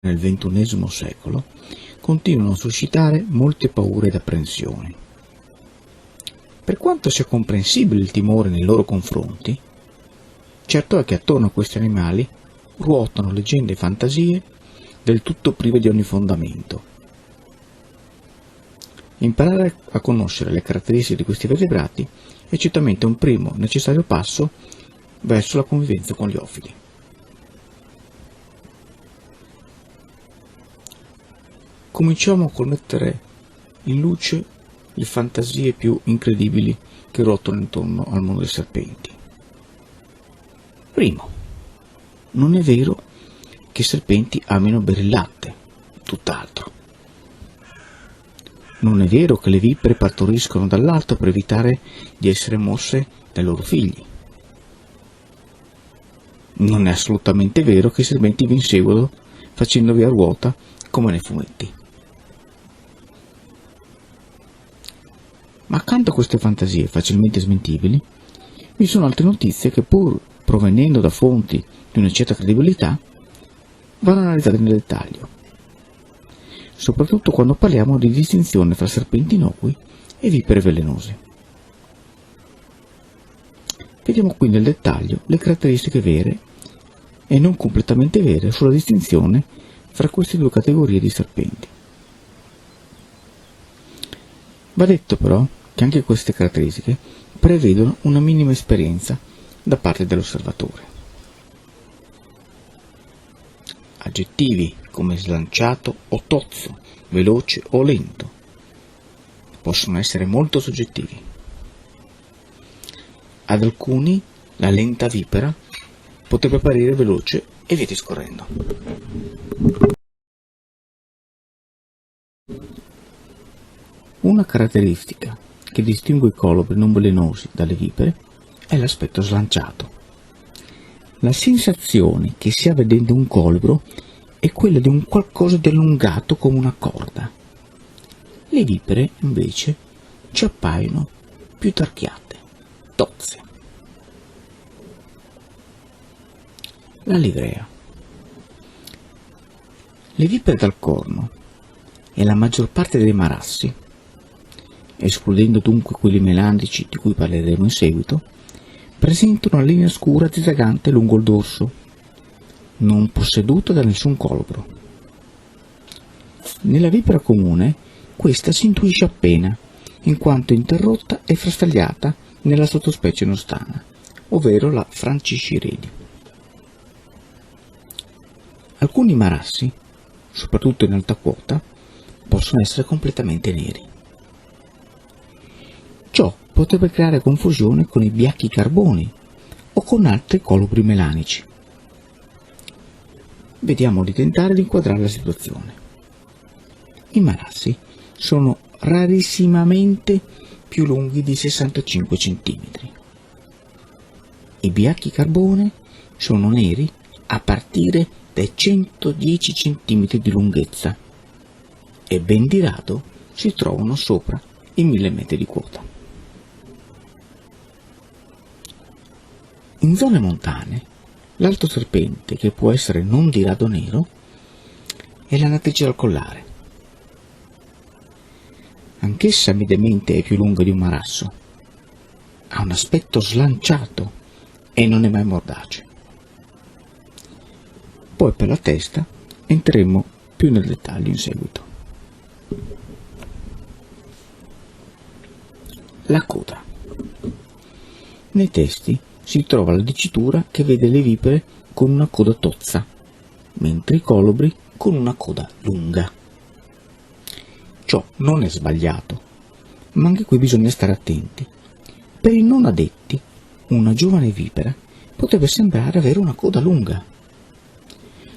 nel XXI secolo continuano a suscitare molte paure ed apprensioni. Per quanto sia comprensibile il timore nei loro confronti, certo è che attorno a questi animali ruotano leggende e fantasie del tutto prive di ogni fondamento. Imparare a conoscere le caratteristiche di questi vertebrati è certamente un primo necessario passo verso la convivenza con gli ofidi. Cominciamo col mettere in luce le fantasie più incredibili che ruotano intorno al mondo dei serpenti. Primo, non è vero che i serpenti amino bere il latte, tutt'altro. Non è vero che le vipere partoriscono dall'alto per evitare di essere mosse dai loro figli. Non è assolutamente vero che i serpenti vi inseguono facendovi a ruota come nei fumetti. Ma accanto a queste fantasie facilmente smentibili, vi sono altre notizie che, pur provenendo da fonti di una certa credibilità, vanno analizzate nel dettaglio, soprattutto quando parliamo di distinzione fra serpenti innocui e vipere velenose. Vediamo qui nel dettaglio le caratteristiche vere e non completamente vere sulla distinzione fra queste due categorie di serpenti. Va detto però che anche queste caratteristiche prevedono una minima esperienza da parte dell'osservatore. Aggettivi come slanciato o tozzo, veloce o lento possono essere molto soggettivi. Ad alcuni la lenta vipera potrebbe apparire veloce e via discorrendo. Una caratteristica che distingue i colibri non velenosi dalle vipere è l'aspetto slanciato. La sensazione che si ha vedendo un colibro è quella di un qualcosa di allungato come una corda. Le vipere, invece, ci appaiono più tarchiate, tozze. La livrea. Le vipere dal corno e la maggior parte dei marassi, escludendo dunque quelli melandici di cui parleremo in seguito, presentano una linea scura zigzagante lungo il dorso, non posseduta da nessun colibro. Nella vipera comune questa si intuisce appena, in quanto interrotta e frastagliata nella sottospecie nostana, ovvero la francisciredi. Alcuni marassi, soprattutto in alta quota, possono essere completamente neri. Ciò potrebbe creare confusione con i biacchi carboni o con altri colibri melanici. Vediamo di tentare di inquadrare la situazione. I marassi sono rarissimamente più lunghi di 65 cm. I biacchi carbone sono neri a partire dai 110 cm di lunghezza e ben di rado si trovano sopra i 1000 metri di quota. In zone montane, l'altro serpente, che può essere non di rado nero, è la natrice dal collare. Anch'essa mediamente è più lunga di un marasso, ha un aspetto slanciato e non è mai mordace. Poi per la testa entreremo più nel dettaglio in seguito. La coda. Nei testi si trova la dicitura che vede le vipere con una coda tozza, mentre i colibri con una coda lunga. Ciò non è sbagliato, ma anche qui bisogna stare attenti. Per i non addetti, una giovane vipera potrebbe sembrare avere una coda lunga,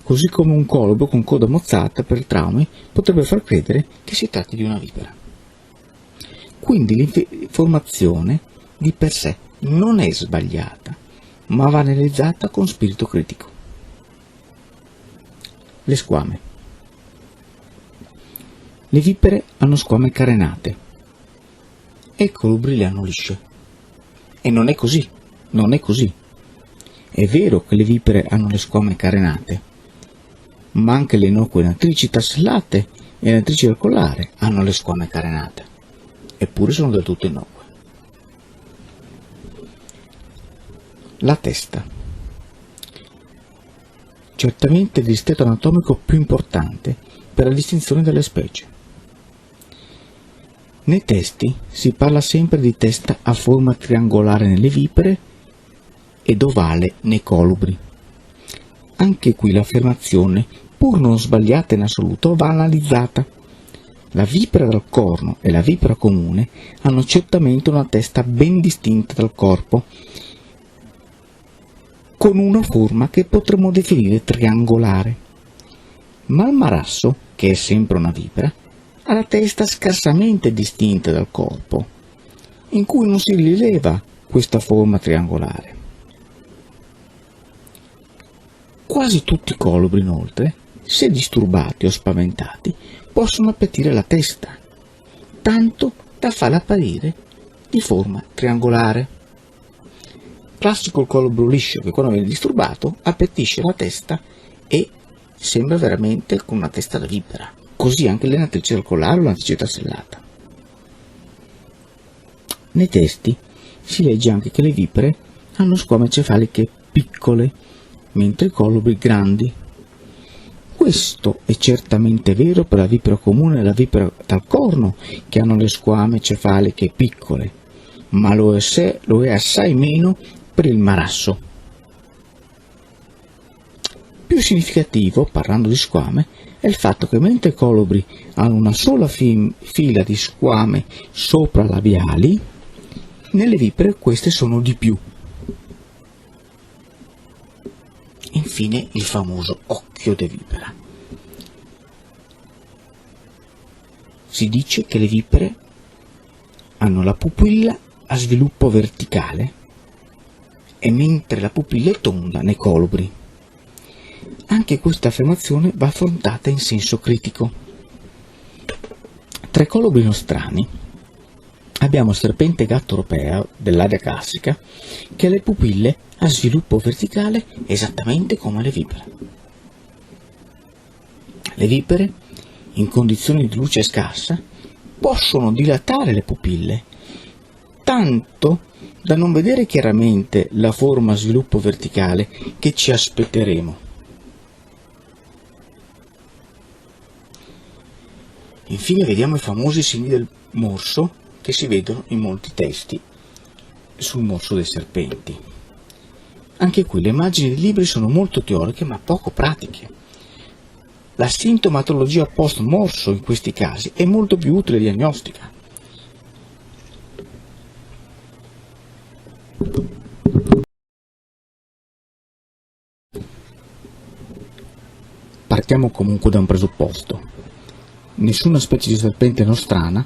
così come un colibro con coda mozzata per traumi potrebbe far credere che si tratti di una vipera. Quindi l'informazione di per sé non è sbagliata, ma va analizzata con spirito critico. Le squame. Le vipere hanno squame carenate e i colibri le hanno lisce. E non è così, non è così. È vero che le vipere hanno le squame carenate, ma anche le innocue natrici tassellate e le natrici del collare hanno le squame carenate, eppure sono del tutto innocue. La testa. Certamente il distretto anatomico più importante per la distinzione delle specie. Nei testi si parla sempre di testa a forma triangolare nelle vipere ed ovale nei colubri. Anche qui l'affermazione, pur non sbagliata in assoluto, va analizzata. La vipera dal corno e la vipera comune hanno certamente una testa ben distinta dal corpo, con una forma che potremmo definire triangolare. Ma il marasso, che è sempre una vipera, ha la testa scarsamente distinta dal corpo, in cui non si rileva questa forma triangolare. Quasi tutti i colubri, inoltre, se disturbati o spaventati, possono appetire la testa, tanto da farla apparire di forma triangolare. Classico il colubro liscio che quando viene disturbato appetisce la testa e sembra veramente con una testa da vipera. Così anche le natrici del collare o la natrice tassellata. Nei testi si legge anche che le vipere hanno squame cefaliche piccole, mentre i colubri grandi. Questo è certamente vero per la vipera comune e la vipera dal corno, che hanno le squame cefaliche piccole, ma lo è assai meno per il marasso. Più significativo, parlando di squame, è il fatto che mentre i colubri hanno una sola fila di squame sopralabiali, nelle vipere queste sono di più. Infine il famoso occhio di vipera. Si dice che le vipere hanno la pupilla a sviluppo verticale e mentre la pupilla è tonda nei colubri. Anche questa affermazione va affrontata in senso critico. Tra i colubri nostrani abbiamo il serpente gatto europeo dell'area classica che ha le pupille a sviluppo verticale esattamente come le vipere. Le vipere, in condizioni di luce scarsa, possono dilatare le pupille, tanto da non vedere chiaramente la forma a sviluppo verticale che ci aspetteremo. Infine vediamo i famosi segni del morso che si vedono in molti testi sul morso dei serpenti. Anche qui le immagini dei libri sono molto teoriche ma poco pratiche. La sintomatologia post morso in questi casi è molto più utile e diagnostica. Partiamo comunque da un presupposto. Nessuna specie di serpente nostrana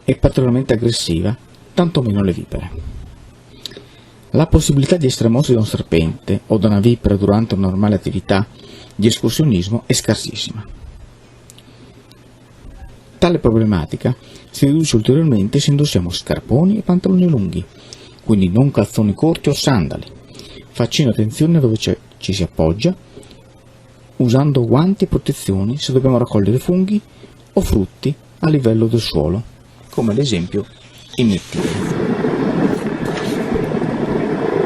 è particolarmente aggressiva, tantomeno le vipere. La possibilità di essere mossi da un serpente o da una vipera durante una normale attività di escursionismo è scarsissima. Tale problematica si riduce ulteriormente se indossiamo scarponi e pantaloni lunghi, quindi non calzoni corti o sandali, facendo attenzione a dove ci si appoggia, usando guanti e protezioni se dobbiamo raccogliere funghi o frutti a livello del suolo, come ad esempio i mettili.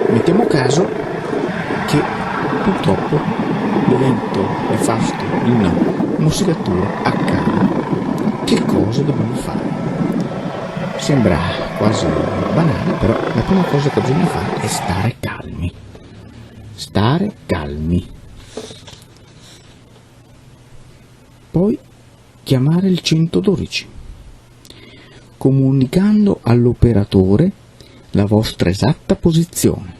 Mettiamo caso che purtroppo l'evento nefasto di una mossicatura accada. Che cosa dobbiamo fare? Sembra quasi banale, però la prima cosa che bisogna fare è stare calmi. Stare calmi. Poi chiamare il 112, comunicando all'operatore la vostra esatta posizione.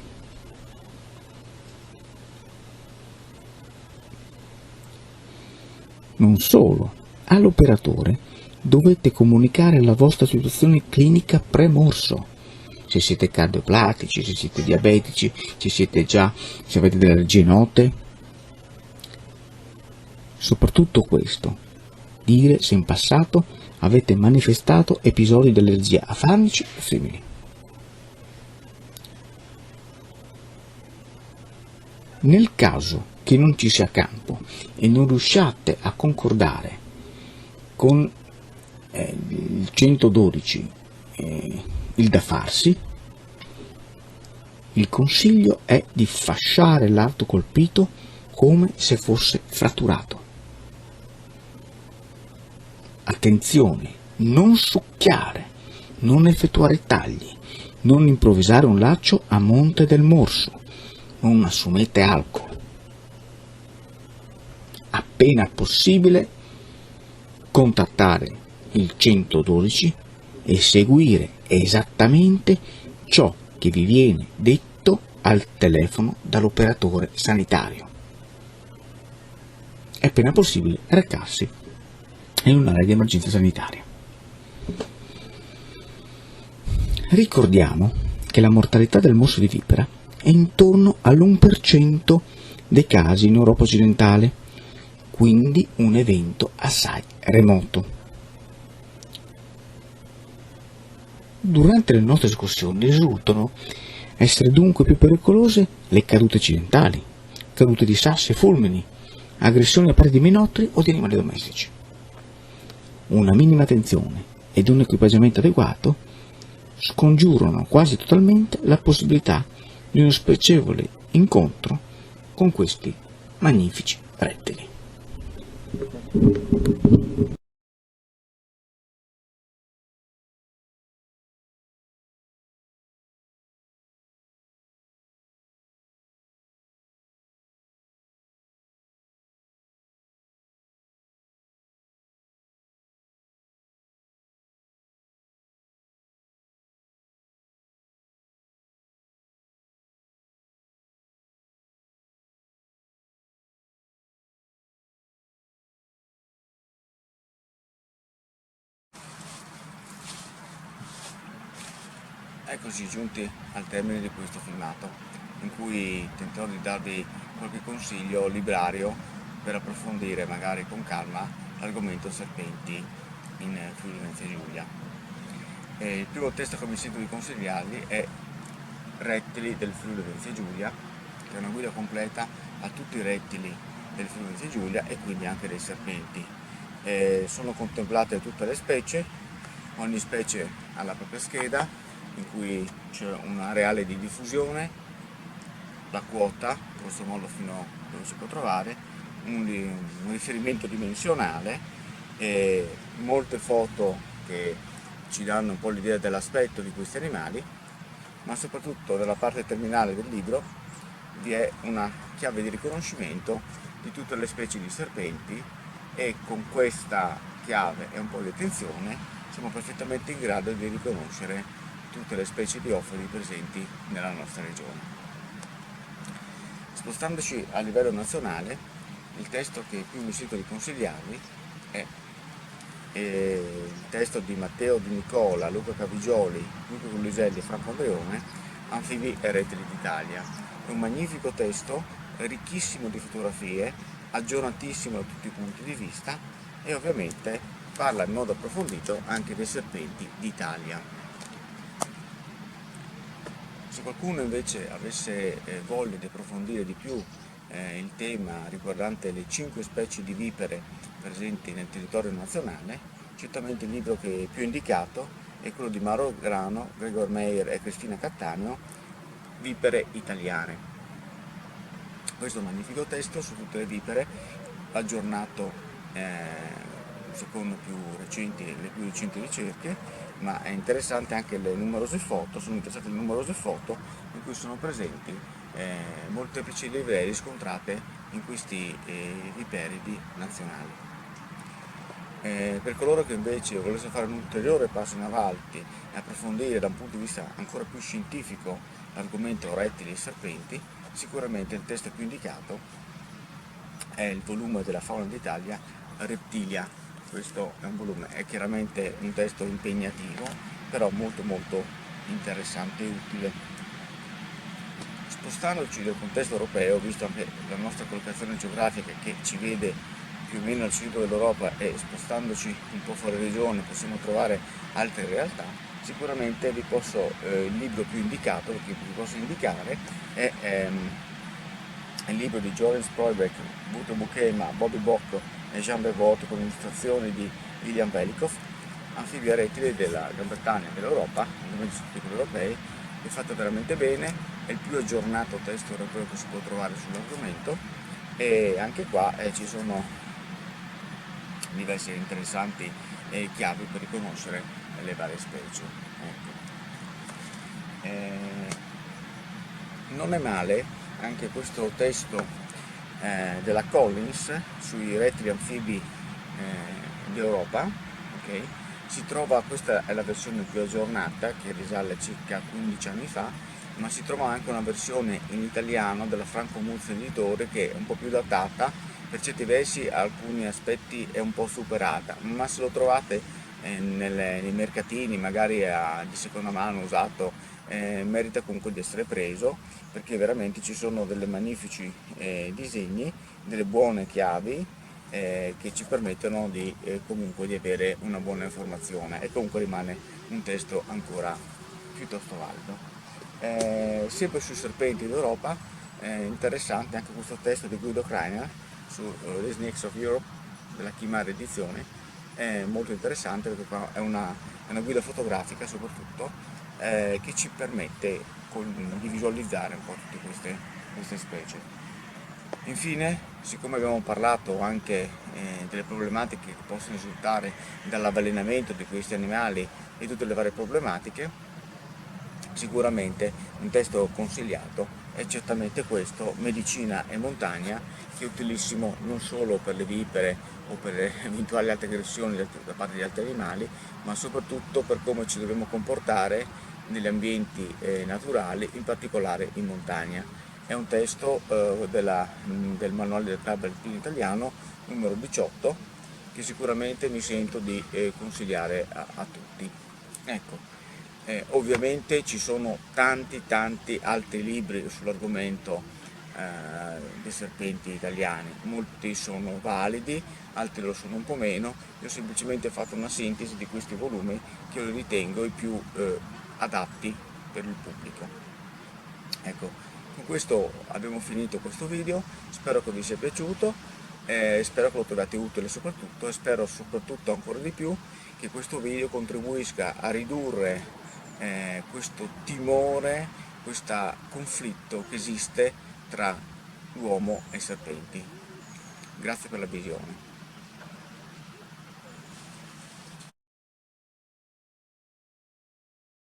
Non solo, all'operatore dovete comunicare la vostra situazione clinica pre-morso. Se siete cardioplatici, se siete diabetici, se avete delle allergie note. Soprattutto questo, dire se in passato avete manifestato episodi di allergia a farmaci o simili. Nel caso che non ci sia campo e non riusciate a concordare con il 112 il da farsi, il consiglio è di fasciare l'arto colpito come se fosse fratturato. Attenzione, non succhiare, non effettuare tagli, non improvvisare un laccio a monte del morso, non assumete alcol. Appena possibile, contattare il 112 e seguire esattamente ciò che vi viene detto al telefono dall'operatore sanitario. È appena possibile recarsi in un'area di emergenza sanitaria. Ricordiamo che la mortalità del morso di vipera è intorno all'1% dei casi in Europa occidentale, quindi un evento assai remoto. Durante le nostre escursioni risultano essere dunque più pericolose le cadute accidentali, cadute di sassi e fulmini, aggressioni a parte di minotri o di animali domestici. Una minima attenzione ed un equipaggiamento adeguato scongiurano quasi totalmente la possibilità di uno spiacevole incontro con questi magnifici rettili. Eccoci giunti al termine di questo filmato, in cui tenterò di darvi qualche consiglio librario per approfondire magari con calma l'argomento serpenti in Friuli Venezia Giulia. Il primo testo che mi sento di consigliarvi è Rettili del Friuli Venezia Giulia, che è una guida completa a tutti i rettili del Friuli Venezia Giulia e quindi anche dei serpenti. Sono contemplate tutte le specie, ogni specie ha la propria scheda, in cui c'è un areale di diffusione, la quota, grosso modo fino a dove si può trovare, un riferimento dimensionale e molte foto che ci danno un po' l'idea dell'aspetto di questi animali, ma soprattutto nella parte terminale del libro vi è una chiave di riconoscimento di tutte le specie di serpenti e con questa chiave e un po' di attenzione siamo perfettamente in grado di riconoscere tutte le specie di ofidi presenti nella nostra regione. Spostandoci a livello nazionale, il testo che più mi sento di consigliarvi è il testo di Matteo Di Nicola, Luca Cavigioli, Luca Gulliselli e Franco Andreone, Anfibi e rettili d'Italia. È un magnifico testo, ricchissimo di fotografie, aggiornatissimo da tutti i punti di vista e ovviamente parla in modo approfondito anche dei serpenti d'Italia. Se qualcuno invece avesse voglia di approfondire di più il tema riguardante le 5 specie di vipere presenti nel territorio nazionale, certamente il libro che è più indicato è quello di Mauro Grano, Gregor Meyer e Cristina Cattaneo, Vipere italiane. Questo è un magnifico testo su tutte le vipere, aggiornato secondo le più recenti ricerche, ma è interessante anche le numerose foto, sono interessate le numerose foto in cui sono presenti molteplici livree riscontrate in questi viperidi nazionali. Per coloro che invece volessero fare un ulteriore passo in avanti e approfondire da un punto di vista ancora più scientifico l'argomento rettili e serpenti, sicuramente il testo più indicato è il volume della Fauna d'Italia Reptilia. Questo è un volume, è chiaramente un testo impegnativo, però molto interessante e utile. Spostandoci dal contesto europeo, visto anche la nostra collocazione geografica che ci vede più o meno al centro dell'Europa e spostandoci un po' fuori regione possiamo trovare altre realtà, sicuramente il libro più indicato, che vi posso indicare, è il libro di Joris Proibeck, Buto Bukema, Bobby Bocco e Jean Bevot, con illustrazioni di Ilian Velikov, anfibia rettile della Gran Bretagna e dell'Europa, ovviamente sottotitoli europei, è fatta veramente bene, è il più aggiornato testo europeo che si può trovare sull'argomento, e anche qua ci sono diverse interessanti chiavi per riconoscere le varie specie. Ecco. Non è male anche questo testo della Collins sui rettili anfibi d'Europa, ok? Si trova, questa è la versione più aggiornata che risale a circa 15 anni fa, ma si trova anche una versione in italiano della Franco Muzio Editore che è un po' più datata, per certi versi alcuni aspetti è un po' superata, ma se lo trovate nei mercatini magari di seconda mano usato, merita comunque di essere preso, perché veramente ci sono delle magnifici disegni, delle buone chiavi che ci permettono comunque di avere una buona informazione, e comunque rimane un testo ancora piuttosto valido. Sempre sui serpenti d'Europa, interessante anche questo testo di Guido Kreiner su The Snakes of Europe della Chimara Edizione, è molto interessante perché qua è una guida fotografica soprattutto, che ci permette di visualizzare un po' tutte queste specie. Infine, siccome abbiamo parlato anche delle problematiche che possono risultare dall'avvelenamento di questi animali e tutte le varie problematiche, sicuramente un testo consigliato è certamente questo, Medicina e Montagna, che è utilissimo non solo per le vipere o per eventuali altre aggressioni da parte di altri animali, ma soprattutto per come ci dobbiamo comportare negli ambienti naturali, in particolare in montagna. È un testo del manuale del Club Alpino Italiano numero 18, che sicuramente mi sento di consigliare a tutti. Ecco. Ovviamente ci sono tanti altri libri sull'argomento dei serpenti italiani, molti sono validi, altri lo sono un po' meno. Io ho semplicemente fatto una sintesi di questi volumi che io ritengo i più adatti per il pubblico. Ecco, con questo abbiamo finito questo video, spero che vi sia piaciuto, spero che lo troviate utile soprattutto, e spero soprattutto ancora di più che questo video contribuisca a ridurre questo timore, questo conflitto che esiste tra l'uomo e i serpenti. Grazie per la visione.